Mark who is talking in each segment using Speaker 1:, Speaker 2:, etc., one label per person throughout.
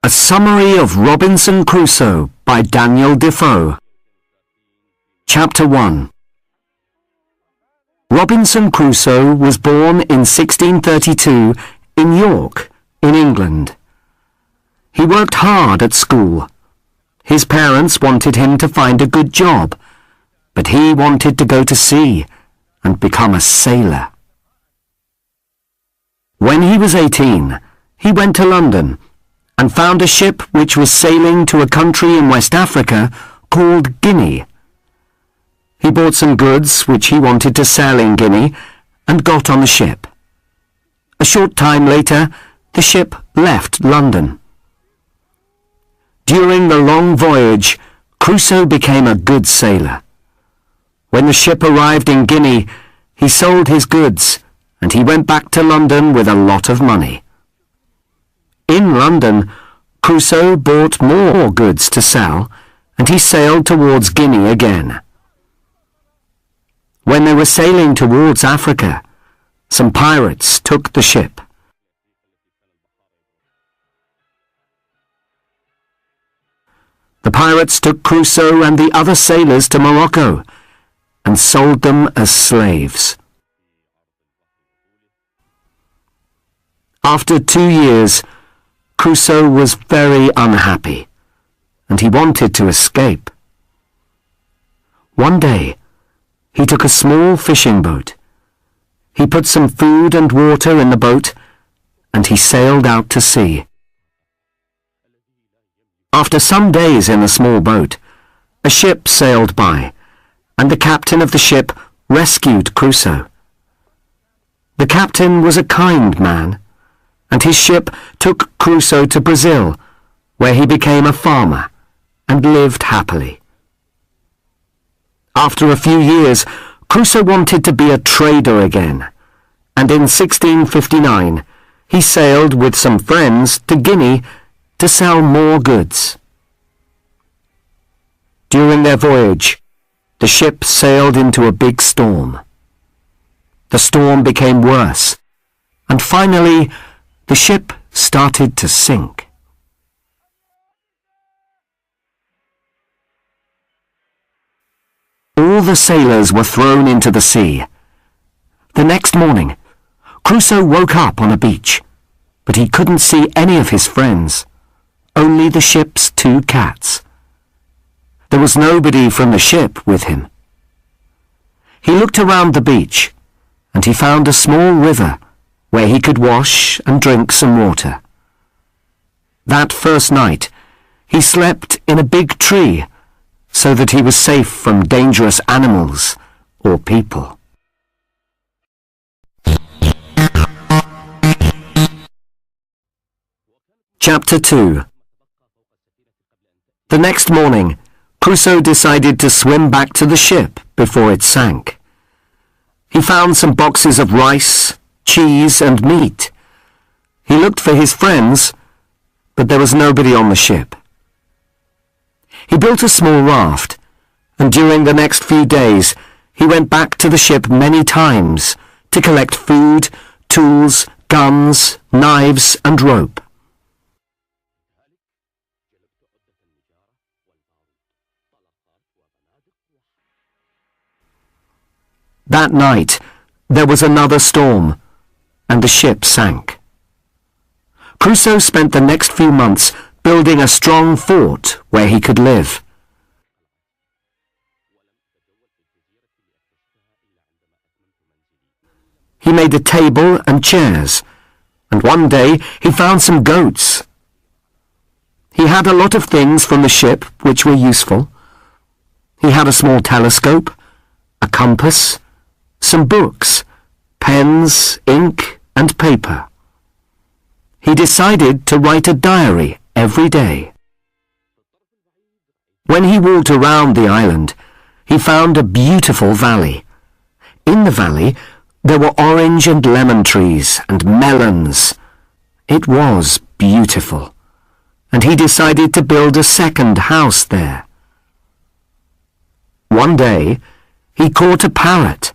Speaker 1: A Summary of Robinson Crusoe by Daniel Defoe. Chapter 1. Robinson Crusoe was born in 1632 in York, in England. He worked hard at school. His parents wanted him to find a good job, but he wanted to go to sea and become a sailor. When he was 18, he went to London and found a ship which was sailing to a country in West Africa called Guinea. He bought some goods which he wanted to sell in Guinea and got on the ship. A short time later, the ship left London. During the long voyage, Crusoe became a good sailor. When the ship arrived in Guinea, he sold his goods and he went back to London with a lot of money. In London, Crusoe bought more goods to sell, and he sailed towards Guinea again. When they were sailing towards Africa, some pirates took the ship. The pirates took Crusoe and the other sailors to Morocco and sold them as slaves. After 2 years, Crusoe was very unhappy, and he wanted to escape. One day, he took a small fishing boat. He put some food and water in the boat, and he sailed out to sea. After some days in the small boat, a ship sailed by, and the captain of the ship rescued Crusoe. The captain was a kind man, and his ship took Crusoe to Brazil, where he became a farmer and lived happily. After a few years, Crusoe wanted to be a trader again, and in 1659 he sailed with some friends to Guinea to sell more goods. During their voyage, the ship sailed into a big storm. The storm became worse, and finally the ship started to sink. All the sailors were thrown into the sea. The next morning, Crusoe woke up on a beach, but he couldn't see any of his friends, only the ship's 2 cats. There was nobody from the ship with him. He looked around the beach, and he found a small river where he could wash and drink some water. That first night, he slept in a big tree so that he was safe from dangerous animals or people. Chapter 2. The next morning, Crusoe decided to swim back to the ship before it sank. He found some boxes of rice, cheese and meat. He looked for his friends, but there was nobody on the ship. He built a small raft, and during the next few days he went back to the ship many times to collect food, tools, guns, knives and rope. That night there was another storm, and the ship sank. Crusoe spent the next few months building a strong fort where he could live. He made a table and chairs, and one day he found some goats. He had a lot of things from the ship which were useful. He had a small telescope, a compass, some books, pens, ink and paper. He decided to write a diary every day. When he walked around the island, he found a beautiful valley. In the valley, there were orange and lemon trees and melons. It was beautiful, and he decided to build a second house there. One day, he caught a parrot.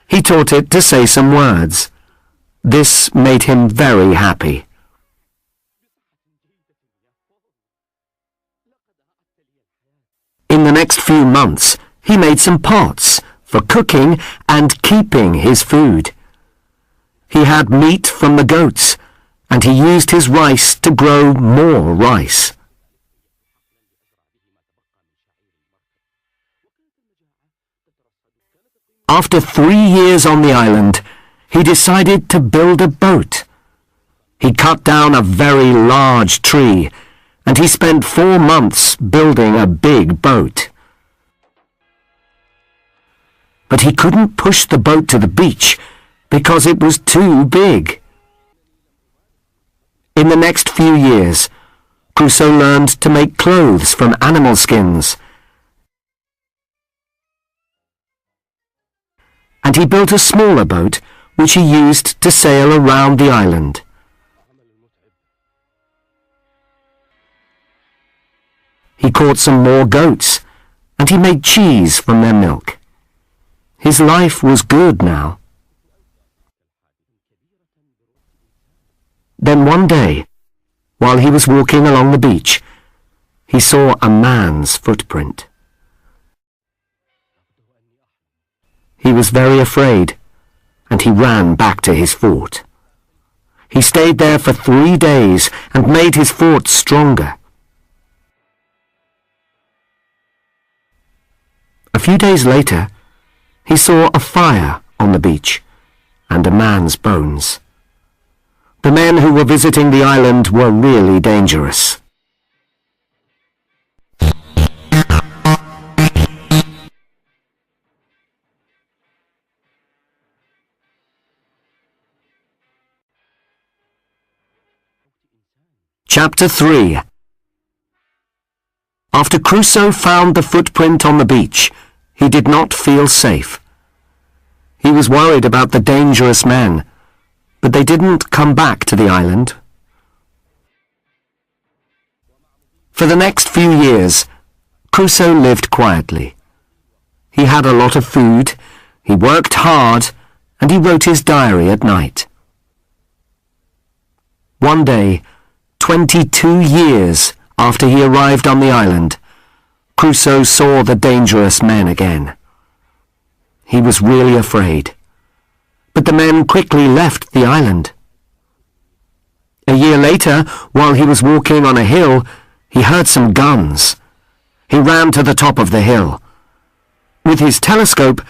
Speaker 1: He taught it to say some words. This made him very happy. In the next few months, he made some pots for cooking and keeping his food. He had meat from the goats, and he used his rice to grow more rice. After 3 years on the island, he decided to build a boat. He cut down a very large tree, and he spent 4 months building a big boat. But he couldn't push the boat to the beach because it was too big. In the next few years, Crusoe learned to make clothes from animal skins, and he built a smaller boat which he used to sail around the island. He caught some more goats, and he made cheese from their milk. His life was good now. Then one day, while he was walking along the beach, he saw a man's footprint. He was very afraid, and he ran back to his fort. He stayed there for 3 days and made his fort stronger. A few days later, he saw a fire on the beach and a man's bones. The men who were visiting the island were really dangerous. Chapter 3. After Crusoe found the footprint on the beach, he did not feel safe. He was worried about the dangerous men, but they didn't come back to the island. For the next few years, Crusoe lived quietly. He had a lot of food, he worked hard, and he wrote his diary at night. One day, 22 years after he arrived on the island, Crusoe saw the dangerous men again. He was really afraid, but the men quickly left the island. A year later, while he was walking on a hill, he heard some guns. He ran to the top of the hill. With his telescope,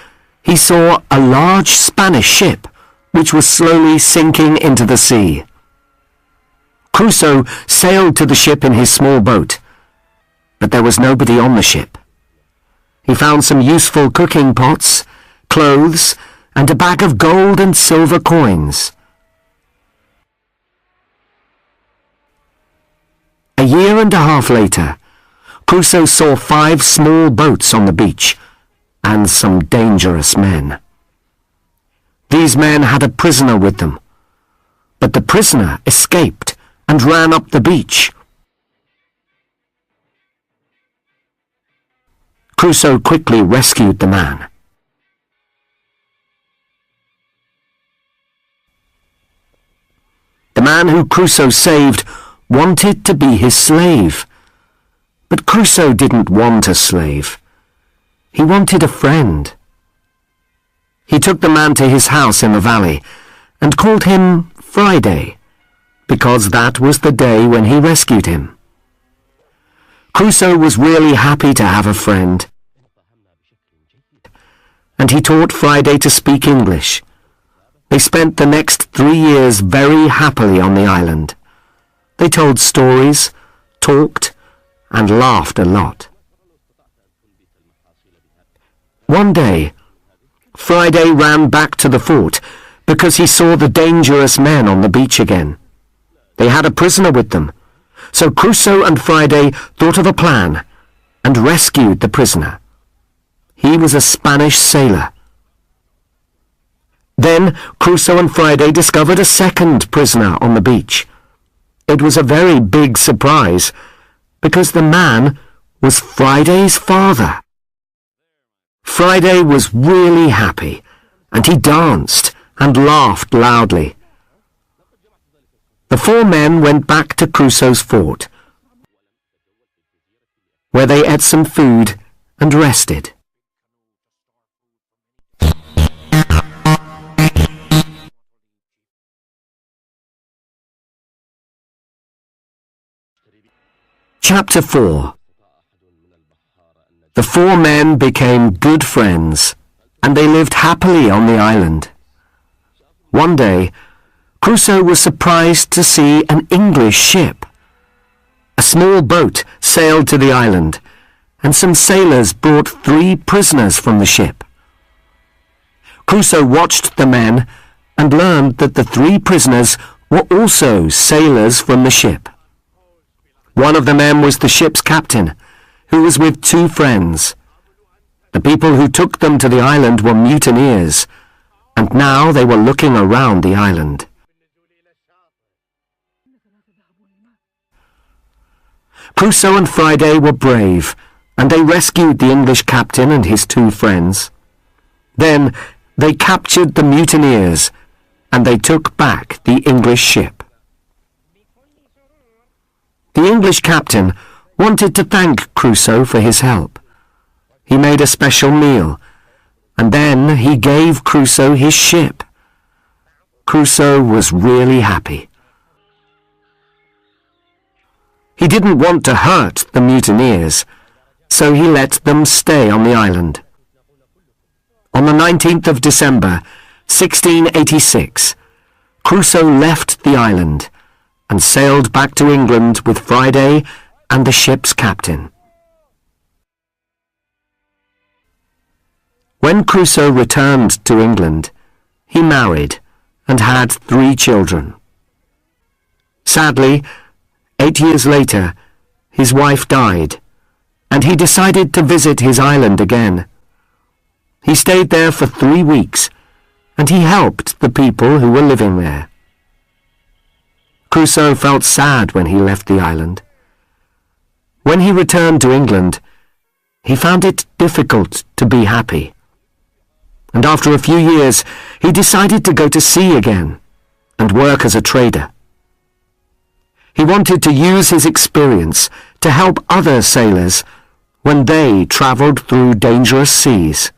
Speaker 1: he saw a large Spanish ship, which was slowly sinking into the sea. Crusoe sailed to the ship in his small boat, but there was nobody on the ship. He found some useful cooking pots, clothes, and a bag of gold and silver coins. A year and a half later, Crusoe saw 5 small boats on the beach and some dangerous men. These men had a prisoner with them, but the prisoner escaped and ran up the beach. Crusoe quickly rescued the man. The man who Crusoe saved wanted to be his slave. But Crusoe didn't want a slave. He wanted a friend. He took the man to his house in the valley and called him Friday, because that was the day when he rescued him. Crusoe was really happy to have a friend, and he taught Friday to speak English. They spent the next 3 years very happily on the island. They told stories, talked, and laughed a lot. One day, Friday ran back to the fort because he saw the dangerous men on the beach again. They had a prisoner with them, so Crusoe and Friday thought of a plan and rescued the prisoner. He was a Spanish sailor. Then Crusoe and Friday discovered a second prisoner on the beach. It was a very big surprise, because the man was Friday's father. Friday was really happy, and he danced and laughed loudly. The 4 men went back to Crusoe's fort. where they ate some food and rested. Chapter 4. The four men became good friends, and they lived happily on the island. One day, Crusoe was surprised to see an English ship. A small boat sailed to the island, and some sailors brought 3 prisoners from the ship. Crusoe watched the men and learned that the 3 prisoners were also sailors from the ship. One of the men was the ship's captain, who was with 2 friends. The people who took them to the island were mutineers, and now they were looking around the island. Crusoe and Friday were brave, and they rescued the English captain and his 2 friends. Then they captured the mutineers, and they took back the English ship. The English captain wanted to thank Crusoe for his help. He made a special meal, and then he gave Crusoe his ship. Crusoe was really happy. He didn't want to hurt the mutineers, so he let them stay on the island. On the 19th of December, 1686, Crusoe left the island and sailed back to England with Friday and the ship's captain. When Crusoe returned to England, he married and had 3 children. Sadly, 8 years later, his wife died, and he decided to visit his island again. He stayed there for 3 weeks, and he helped the people who were living there. Crusoe felt sad when he left the island. When he returned to England, he found it difficult to be happy. And after a few years, he decided to go to sea again and work as a trader. He wanted to use his experience to help other sailors when they travelled through dangerous seas.